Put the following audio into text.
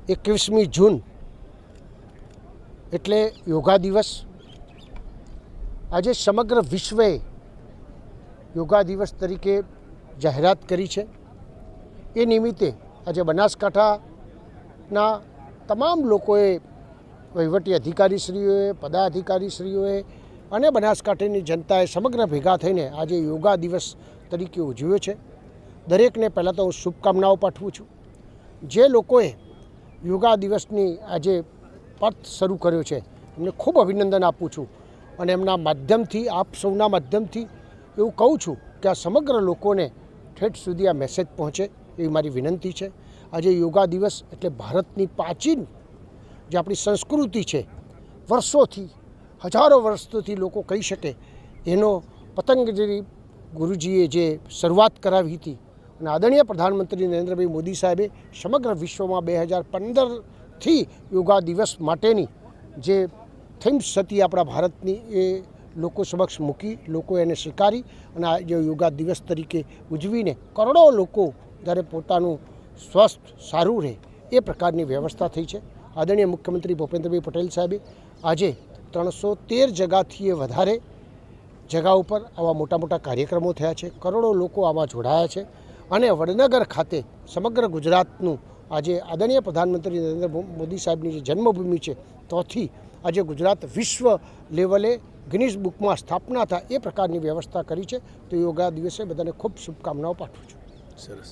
21મી જૂન એટલે યોગા દિવસ. આજે સમગ્ર વિશ્વએ યોગા દિવસ તરીકે જાહેરાત કરી છે. એ નિમિત્તે આજે બનાસકાંઠાના તમામ લોકોએ, વહીવટી અધિકારીશ્રીઓએ, પદાધિકારીશ્રીઓએ અને બનાસકાંઠાની જનતાએ સમગ્ર ભેગા થઈને આજે યોગા દિવસ તરીકે ઉજવ્યો છે. દરેકને પહેલાં તો હું શુભકામનાઓ પાઠવું છું. જે લોકોએ યોગા દિવસની આજે પર્થ શરૂ કર્યો છે એમને ખૂબ અભિનંદન આપું છું અને એમના માધ્યમથી, આપ સૌના માધ્યમથી એવું કહું છું કે આ સમગ્ર લોકોને ઠેઠ સુધી આ મેસેજ પહોંચે એવી મારી વિનંતી છે. આજે યોગા દિવસ એટલે ભારતની પ્રાચીન જે આપણી સંસ્કૃતિ છે, વર્ષોથી, હજારો વર્ષોથી લોકો કહી શકે એનો પતંજલિ ગુરુજીએ જે શરૂઆત કરાવી હતી અને આદરણીય પ્રધાનમંત્રી નરેન્દ્રભાઈ મોદી સાહેબે સમગ્ર વિશ્વમાં 2015થી યોગા દિવસ માટેની જે થીમ્સ હતી આપણા ભારતની, એ લોકો સમક્ષ મૂકી, લોકો એને સ્વીકારી અને આજે યોગા દિવસ તરીકે ઉજવીને કરોડો લોકો જ્યારે પોતાનું સ્વાસ્થ્ય સારું રહે એ પ્રકારની વ્યવસ્થા થઈ છે. આદરણીય મુખ્યમંત્રી ભૂપેન્દ્રભાઈ પટેલ સાહેબે આજે 313 જગાથી વધારે જગા ઉપર આવા મોટા મોટા કાર્યક્રમો થયા છે. કરોડો લોકો આમાં જોડાયા છે અને વડનગર ખાતે સમગ્ર ગુજરાતનું આજે આદરણીય પ્રધાનમંત્રી નરેન્દ્ર મોદી સાહેબની જે જન્મભૂમિ છે તોથી આજે ગુજરાત વિશ્વ લેવલે ગિનિસ બુકમાં સ્થાપના થાય એ પ્રકારની વ્યવસ્થા કરી છે. તો યોગા દિવસે બધાને ખૂબ શુભકામનાઓ પાઠવું છું. સરસ.